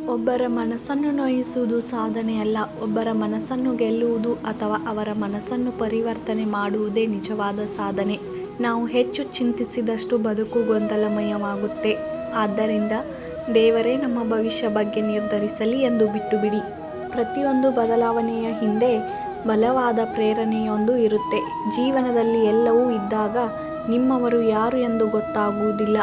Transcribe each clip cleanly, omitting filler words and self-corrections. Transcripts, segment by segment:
ಒಬ್ಬರ ಮನಸ್ಸನ್ನು ನೋಯಿಸುವುದು ಸಾಧನೆಯಲ್ಲ, ಒಬ್ಬರ ಮನಸ್ಸನ್ನು ಗೆಲ್ಲುವುದು ಅಥವಾ ಅವರ ಮನಸ್ಸನ್ನು ಪರಿವರ್ತನೆ ಮಾಡುವುದೇ ನಿಜವಾದ ಸಾಧನೆ. ನಾವು ಹೆಚ್ಚು ಚಿಂತಿಸಿದಷ್ಟು ಬದುಕು ಗೊಂದಲಮಯವಾಗುತ್ತೆ. ಆದ್ದರಿಂದ ದೇವರೇ ನಮ್ಮ ಭವಿಷ್ಯ ಬಗ್ಗೆ ನಿರ್ಧರಿಸಲಿ ಎಂದು ಬಿಟ್ಟುಬಿಡಿ. ಪ್ರತಿಯೊಂದು ಬದಲಾವಣೆಯ ಹಿಂದೆ ಬಲವಾದ ಪ್ರೇರಣೆಯೊಂದು ಇರುತ್ತೆ. ಜೀವನದಲ್ಲಿ ಎಲ್ಲವೂ ಇದ್ದಾಗ ನಿಮ್ಮವರು ಯಾರು ಎಂದು ಗೊತ್ತಾಗುವುದಿಲ್ಲ.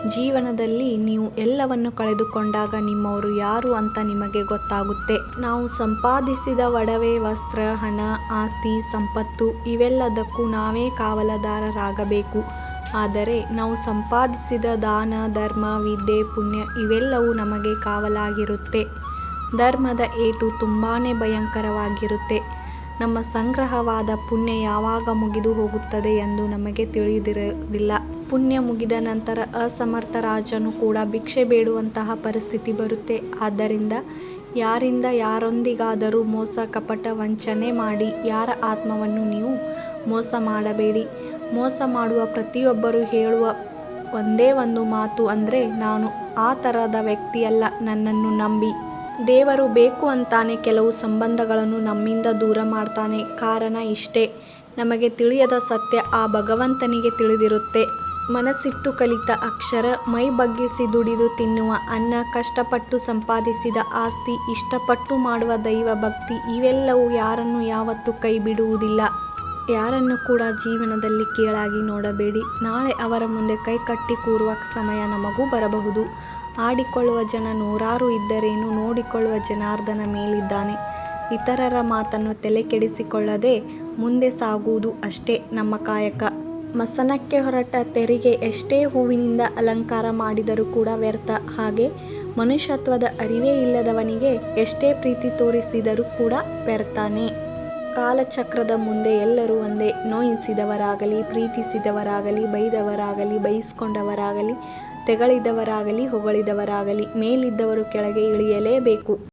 ಜೀವನದಲ್ಲಿ ನೀವು ಎಲ್ಲವನ್ನು ಕಳೆದುಕೊಂಡಾಗ ನಿಮ್ಮವರು ಯಾರು ಅಂತ ನಿಮಗೆ ಗೊತ್ತಾಗುತ್ತೆ. ನಾವು ಸಂಪಾದಿಸಿದ ಒಡವೆ, ವಸ್ತ್ರ, ಹಣ, ಆಸ್ತಿ, ಸಂಪತ್ತು ಇವೆಲ್ಲದಕ್ಕೂ ನಾವೇ ಕಾವಲುದಾರರಾಗಬೇಕು. ಆದರೆ ನಾವು ಸಂಪಾದಿಸಿದ ದಾನ, ಧರ್ಮ, ವಿದ್ಯೆ, ಪುಣ್ಯ ಇವೆಲ್ಲವೂ ನಮಗೆ ಕಾವಲಾಗಿರುತ್ತೆ. ಧರ್ಮದ ಏಟು ತುಂಬಾ ಭಯಂಕರವಾಗಿರುತ್ತೆ. ನಮ್ಮ ಸಂಗ್ರಹವಾದ ಪುಣ್ಯ ಯಾವಾಗ ಮುಗಿದು ಹೋಗುತ್ತದೆ ಎಂದು ನಮಗೆ ತಿಳಿದಿರುವುದಿಲ್ಲ. ಪುಣ್ಯ ಮುಗಿದ ನಂತರ ಅಸಮರ್ಥ ರಾಜನು ಕೂಡ ಭಿಕ್ಷೆ ಬೇಡುವಂತಹ ಪರಿಸ್ಥಿತಿ ಬರುತ್ತೆ. ಆದ್ದರಿಂದ ಯಾರಿಂದ ಯಾರೊಂದಿಗಾದರೂ ಮೋಸ, ಕಪಟ, ವಂಚನೆ ಮಾಡಿ ಯಾರ ಆತ್ಮವನ್ನು ನೀವು ಮೋಸ ಮಾಡಬೇಡಿ. ಮೋಸ ಮಾಡುವ ಪ್ರತಿಯೊಬ್ಬರು ಹೇಳುವ ಒಂದೇ ಒಂದು ಮಾತು ಅಂದರೆ, ನಾನು ಆ ಥರದ ವ್ಯಕ್ತಿಯಲ್ಲ, ನನ್ನನ್ನು ನಂಬಿ. ದೇವರು ಬೇಕು ಅಂತಾನೆ ಕೆಲವು ಸಂಬಂಧಗಳನ್ನು ನಮ್ಮಿಂದ ದೂರ ಮಾಡ್ತಾನೆ. ಕಾರಣ ಇಷ್ಟೇ, ನಮಗೆ ತಿಳಿಯದ ಸತ್ಯ ಆ ಭಗವಂತನಿಗೆ ತಿಳಿದಿರುತ್ತೆ. ಮನಸ್ಸಿಟ್ಟು ಕಲಿತ ಅಕ್ಷರ, ಮೈ ಬಗ್ಗಿಸಿ ದುಡಿದು ತಿನ್ನುವ ಅನ್ನ, ಕಷ್ಟಪಟ್ಟು ಸಂಪಾದಿಸಿದ ಆಸ್ತಿ, ಇಷ್ಟಪಟ್ಟು ಮಾಡುವ ದೈವ ಭಕ್ತಿ ಇವೆಲ್ಲವೂ ಯಾರನ್ನು ಯಾವತ್ತೂ ಕೈ ಬಿಡುವುದಿಲ್ಲ. ಯಾರನ್ನು ಕೂಡ ಜೀವನದಲ್ಲಿ ಕೀಳಾಗಿ ನೋಡಬೇಡಿ. ನಾಳೆ ಅವರ ಮುಂದೆ ಕೈ ಕಟ್ಟಿ ಕೂರುವ ಸಮಯ ನಮಗೂ ಬರಬಹುದು. ಆಡಿಕೊಳ್ಳುವ ಜನ ನೂರಾರು ಇದ್ದರೇನು, ನೋಡಿಕೊಳ್ಳುವ ಜನಾರ್ದನ ಮೇಲಿದ್ದಾನೆ. ಇತರರ ಮಾತನ್ನು ತಲೆ ಕೆಡಿಸಿಕೊಳ್ಳದೆ ಮುಂದೆ ಸಾಗುವುದು ಅಷ್ಟೇ ನಮ್ಮ ಕಾಯಕ. ಮಸನಕ್ಕೆ ಹೊರಟ ತೆರಿಗೆ ಎಷ್ಟೇ ಹೂವಿನಿಂದ ಅಲಂಕಾರ ಮಾಡಿದರೂ ಕೂಡ ವ್ಯರ್ಥ. ಹಾಗೆ ಮನುಷ್ಯತ್ವದ ಅರಿವೇ ಇಲ್ಲದವನಿಗೆ ಎಷ್ಟೇ ಪ್ರೀತಿ ತೋರಿಸಿದರೂ ಕೂಡ ವ್ಯರ್ಥನೇ. ಕಾಲಚಕ್ರದ ಮುಂದೆ ಎಲ್ಲರೂ ಒಂದೇ. ನೋಯಿಸಿದವರಾಗಲಿ, ಪ್ರೀತಿಸಿದವರಾಗಲಿ, ಬೈದವರಾಗಲಿ, ಬೈಸ್ಕೊಂಡವರಾಗಲಿ, ತೆಗಳಿದವರಾಗಲಿ, ಹೊಗಳಿದವರಾಗಲಿ, ಮೇಲಿದ್ದವರು ಕೆಳಗೆ ಇಳಿಯಲೇಬೇಕು.